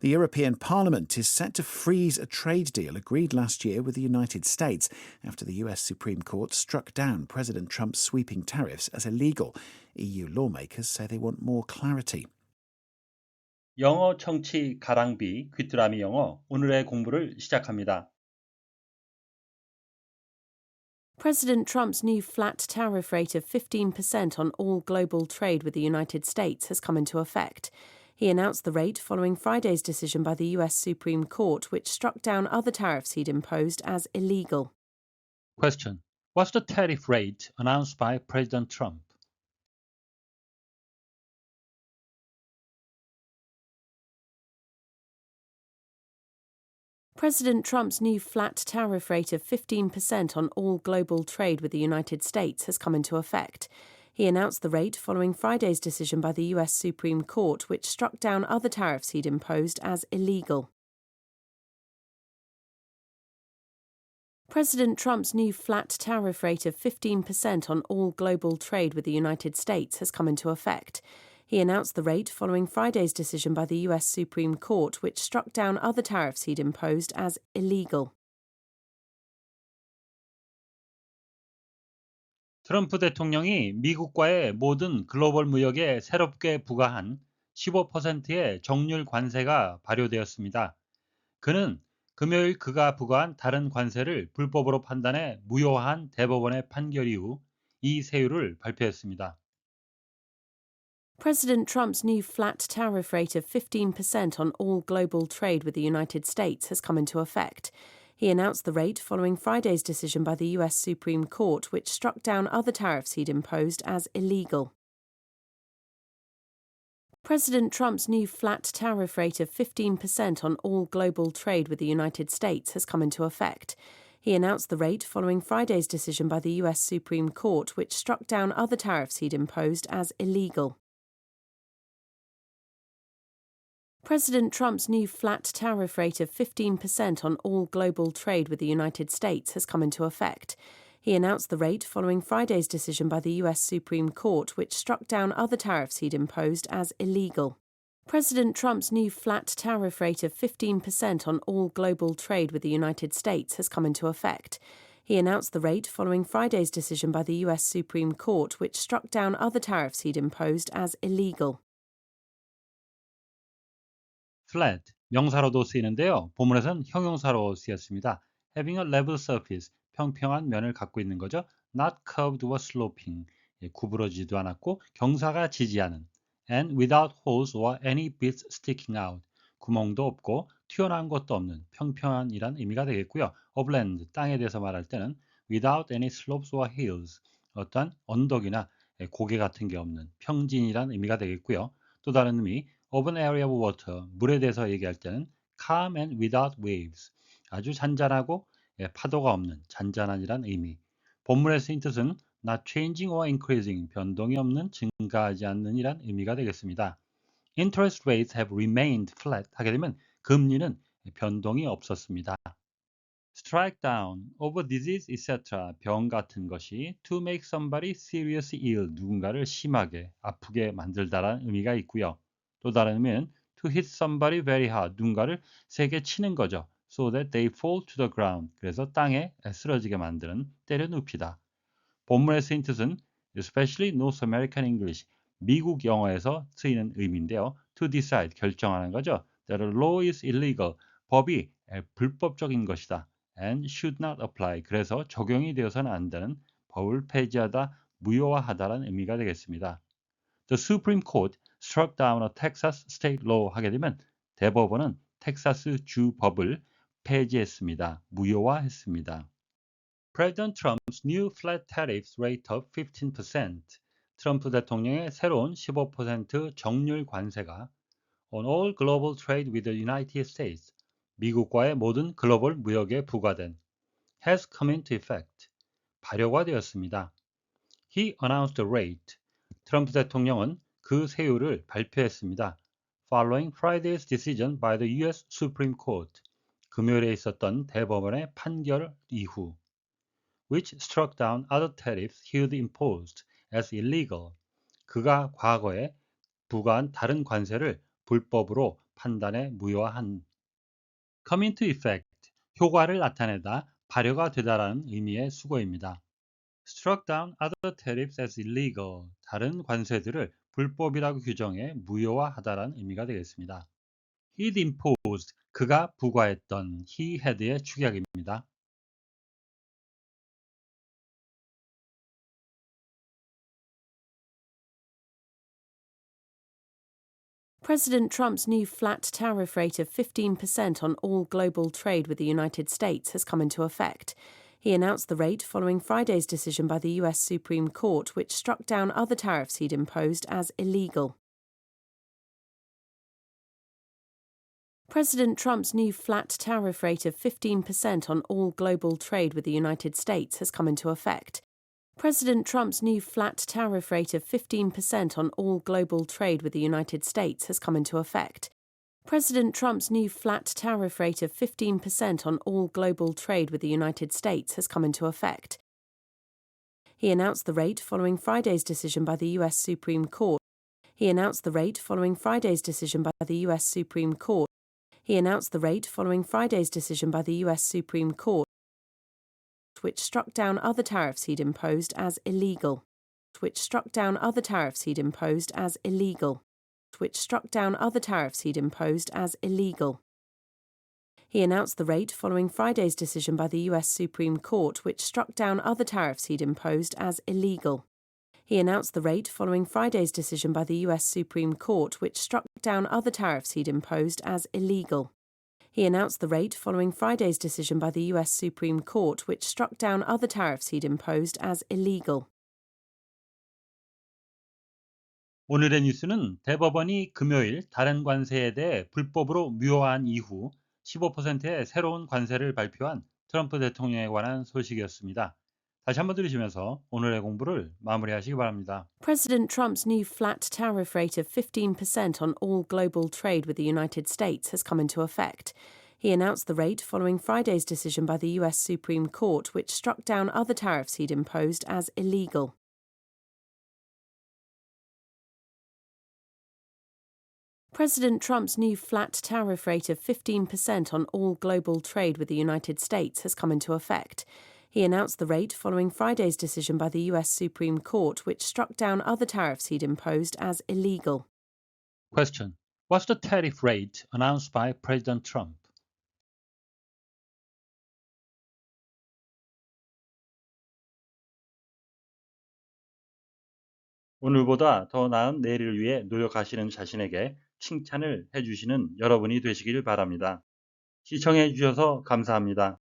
The European Parliament is set to freeze a trade deal agreed last year with the United States after the US Supreme Court struck down President Trump's sweeping tariffs as illegal. EU lawmakers say they want more clarity. 영어 청취 가랑비 귀뚜라미 영어 오늘의 공부를 시작합니다. President Trump's new flat tariff rate of 15% on all global trade with the United States has come into effect. He announced the rate following Friday's decision by the US Supreme Court, which struck down other tariffs he'd imposed as illegal. Question. What's the tariff rate announced by President Trump? President Trump's new flat tariff rate of 15% on all global trade with the United States has come into effect. He announced the rate following Friday's decision by the US Supreme Court, which struck down other tariffs he'd imposed as illegal. President Trump's new flat tariff rate of 15% on all global trade with the United States has come into effect. He announced the rate following Friday's decision by the US Supreme Court, which struck down other tariffs he'd imposed as illegal. 트럼프 대통령이 미국과의 모든 글로벌 무역에 새롭게 부과한 15%의 정률 관세가 발효되었습니다. 그는 금요일 그가 부과한 다른 관세를 불법으로 판단해 무효화한 대법원의 판결 이후 이 세율을 발표했습니다. President Trump's new flat tariff rate of 15% on all global trade with the United States has come into effect. He announced the rate following Friday's decision by the US Supreme Court, which struck down other tariffs he'd imposed as illegal. President Trump's new flat tariff rate of 15% on all global trade with the United States has come into effect. He announced the rate following Friday's decision by the US Supreme Court, which struck down other tariffs he'd imposed as illegal. President Trump's new flat tariff rate of 15% on all global trade with the United States has come into effect. He announced the rate following Friday's decision by the US Supreme Court, which struck down other tariffs he'd imposed as illegal. President Trump's new flat tariff rate of 15% on all global trade with the United States has come into effect. He announced the rate following Friday's decision by the US Supreme Court, which struck down other tariffs he'd imposed as illegal. flat, 명사로도 쓰이는데요. 본문에서는 형용사로 쓰였습니다. having a level surface, 평평한 면을 갖고 있는 거죠. not curved or sloping, 구부러지지도 않았고 경사가 지지하는 and without holes or any bits sticking out, 구멍도 없고 튀어나온 것도 없는 평평한이란 의미가 되겠고요. upland, 땅에 대해서 말할 때는 without any slopes or hills, 어떠한 언덕이나 고개 같은 게 없는 평진이란 의미가 되겠고요. 또 다른 의미 of an area of water, 물에 대해서 얘기할 때는 calm and without waves, 아주 잔잔하고 파도가 없는 잔잔한이란 의미. 본문의 쓰인 뜻은 not changing or increasing, 변동이 없는, 증가하지 않는 이란 의미가 되겠습니다. Interest rates have remained flat 하게 되면 금리는 변동이 없었습니다. Strike down, of disease, etc. 병 같은 것이 to make somebody seriously ill, 누군가를 심하게 아프게 만들다라는 의미가 있고요. 또 다른 의미는 to hit somebody very hard, 누군가를 세게 치는 거죠. So that they fall to the ground, 그래서 땅에 쓰러지게 만드는, 때려 눕히다. 본문에 쓰인 뜻은 especially North American English, 미국 영어에서 쓰이는 의미인데요. to decide, 결정하는 거죠. That a law is illegal, 법이 불법적인 것이다. and should not apply, 그래서 적용이 되어서는 안 되는, 법을 폐지하다, 무효화하다라는 의미가 되겠습니다. The Supreme Court struck down a Texas state law 하게 되면 대법원은 텍사스 주 법을 폐지했습니다. 무효화했습니다. President Trump's new flat tariff rate of 15%. 트럼프 대통령의 새로운 15% 정률 관세가 on all global trade with the United States, 미국과의 모든 글로벌 무역에 부과된 has come into effect, 발효가 되었습니다. He announced the rate. 트럼프 대통령은 그 세율을 발표했습니다. Following Friday's decision by the US Supreme Court, 금요일에 있었던 대법원의 판결 이후, which struck down other tariffs he had imposed as illegal, 그가 과거에 부과한 다른 관세를 불법으로 판단에 무효화한. come into effect, 효과를 나타내다, 발효가 되다라는 의미의 수거입니다. struck down other tariffs as illegal, 다른 관세들을 불법이라고 규정해 무효화하다라는 의미가 되겠습니다. he'd imposed, 그가 부과했던, he had의 축약입니다. President Trump's new flat tariff rate of 15% on all global trade with the United States has come into effect. He announced the rate following Friday's decision by the US Supreme Court, which struck down other tariffs he'd imposed as illegal. President Trump's new flat tariff rate of 15% on all global trade with the United States has come into effect. President Trump's new flat tariff rate of 15% on all global trade with the United States has come into effect. President Trump's new flat tariff rate of 15% on all global trade with the United States has come into effect. He announced the rate following Friday's decision by the US Supreme Court. He announced the rate following Friday's decision by the US Supreme Court. He announced the rate following Friday's decision by the US Supreme Court, which struck down other tariffs he'd imposed as illegal. Which struck down other tariffs he'd imposed as illegal. Which struck down other tariffs he'd imposed as illegal. He announced the rate following Friday's decision by the US Supreme Court, which struck down other tariffs he'd imposed as illegal. He announced the rate following Friday's decision by the US Supreme Court, which struck down other tariffs he'd imposed as illegal. He announced the rate following Friday's decision by the US Supreme Court, which struck down other tariffs he'd imposed as illegal. 오늘의 뉴스는 대법원이 금요일 다른 관세에 대해 불법으로 무효화한 이후 15%의 새로운 관세를 발표한 트럼프 대통령에 관한 소식이었습니다. 다시 한번 들으시면서 오늘의 공부를 마무리하시기 바랍니다. President Trump's new flat tariff rate of 15% on all global trade with the United States has come into effect. He announced the rate following Friday's decision by the US Supreme Court, which struck down other tariffs he'd imposed as illegal. President Trump's new flat tariff rate of 15% on all global trade with the United States has come into effect. He announced the rate following Friday's decision by the US Supreme Court, which struck down other tariffs he'd imposed as illegal. Question. What's the tariff rate announced by President Trump? 오늘보다 더 나은 내일을 위해 노력하시는 자신에게 칭찬을 해주시는 여러분이 되시길 바랍니다. 시청해 주셔서 감사합니다.